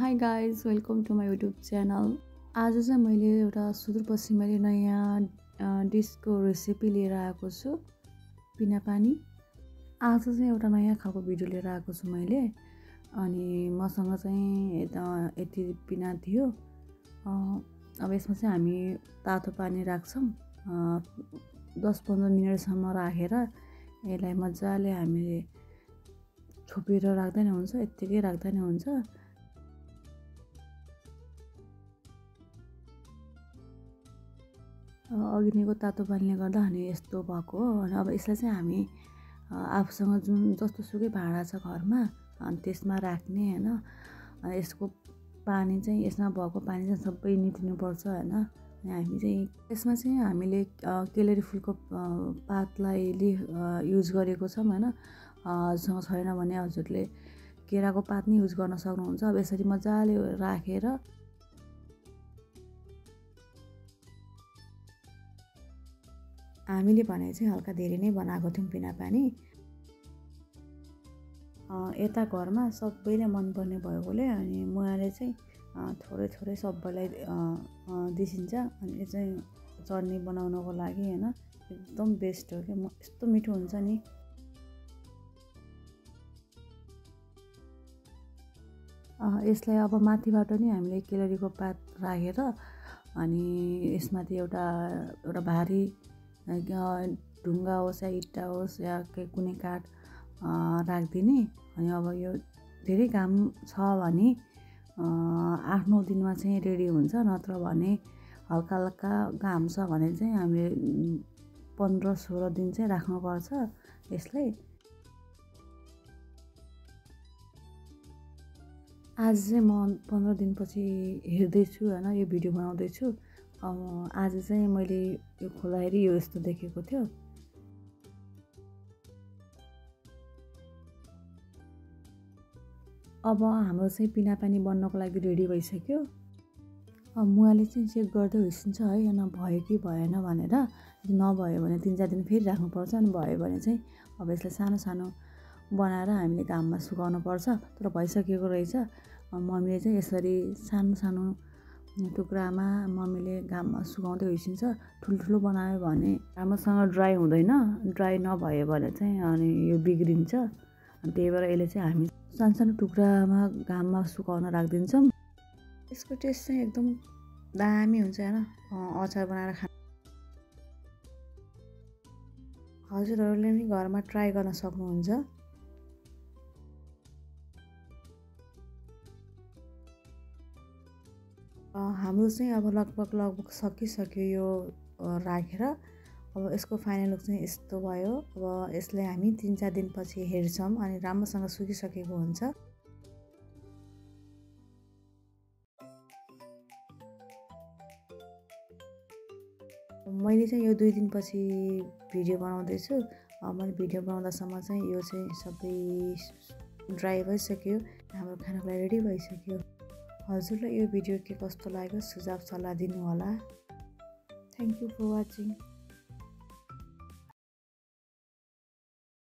High guys welcome to my YouTube channel. आज चाहिँ मैले एउटा सुदूरपश्चिमेली नयाँ डिसको रेसिपी लिएर आएको छु, पिना पानी। आज चाहिँ एउटा नयाँ खालको भिडियो लिएर आएको छु मैले। अनि मसँग चाहिँ यति पिना थियो। अब यसमा चाहिँ हामी तातो पानी राख्छौँ, 10-15 मिनटसम्म राखेर यसलाई मजाले हामीले छोपेर राख्दा नि हुन्छ, यत्तिकै राख्दा नि हुन्छ। अघिको तातो पानीले गर्दा अनि यस्तो भएको हो। अनि अब यसलाई चाहिँ हामी आफूसँग जुन जस्तो सुकै भाँडा छ घरमा अनि त्यसमा राख्ने हैन। यसको पानी चाहिँ यसमा भएको पानी चाहिँ सबै निटिनुपर्छ हैन। अनि हामी चाहिँ यसमा चाहिँ हामीले केलेरी फुलको पातलाई युज गरेको छौँ हैन। हजुरसँग छैन भने हजुरले केराको पात नि युज गर्न सक्नुहुन्छ। अब यसरी मजाले राखेर हामीले भने चाहिँ हल्का धेरै नै बनाएको थियौँ पिना पानी। यता घरमा सबैले मनपर्ने भएकोले अनि मैले चाहिँ थोरै थोरै सबैलाई दिसिन्छ। अनि यो चाहिँ चटनी बनाउनको लागि हैन एकदम बेस्ट हो के। यस्तो मिठो हुन्छ नि। यसलाई अब माथिबाट नि हामीले केलेरीको पात राखेर अनि यसमाथि एउटा भारी ढुङ्गा होस् या इट्टा होस् या कुनै काठ राखिदिने। अनि अब यो धेरै घाम छ भने 8-9 दिनमा चाहिँ रेडी हुन्छ, नत्र भने हल्का हल्का घाम छ भने चाहिँ हामीले 15-16 दिन चाहिँ राख्नुपर्छ यसलाई। आज चाहिँ म 15 दिनपछि हेर्दैछु हैन, यो भिडियो बनाउँदैछु। आज चाहिँ मैले यो खोलाखेरि यो यस्तो देखेको थियो। अब हाम्रो चाहिँ पिना पानी बन्नको लागि रेडी भइसक्यो। मुवाले चाहिँ चेक गर्दै होइसिन्छ है, हैन भयो कि भएन भनेर। नभयो भने 3-4 दिन फेरि राख्नुपर्छ। अनि भयो भने चाहिँ अब यसलाई सानो सानो बनाएर हामीले घाममा सुकाउनु पर्छ। तर भइसकेको रहेछ। मम्मीले चाहिँ यसरी सानो सानो टुक्रामा मम्मीले घाममा सुकाउँदै होइसिन्छ। ठुल्ठुलो बनायो भने राम्रोसँग ड्राई हुँदैन, ड्राई नभयो भने चाहिँ अनि यो बिग्रिन्छ। अनि त्यही भएर यसले चाहिँ हामी सानो सानो टुक्रामा घाममा सुकाउन राखिदिन्छौँ। यसको टेस्ट चाहिँ एकदम दामी हुन्छ हैन, अचार बनाएर खा। हजुरहरूले पनि घरमा ट्राई गर्न सक्नुहुन्छ। हाम्रो चाहिँ अब लगभग सकिसक्यो यो राखेर। अब यसको फाइनल लुक चाहिँ यस्तो भयो। अब यसलाई हामी 3-4 दिनपछि हेर्छौँ अनि राम्रोसँग सुकिसकेको हुन्छ। मैले चाहिँ यो 2 दिनपछि भिडियो बनाउँदैछु। मैले भिडियो बनाउँदासम्म चाहिँ यो चाहिँ सबै ड्राई भइसक्यो, हाम्रो खानाको लागि रेडी भइसक्यो। हजुरलाई यो भिडियो के कस्तो लाग्यो सुझाव सल्लाह दिनु होला। Thank you for watching.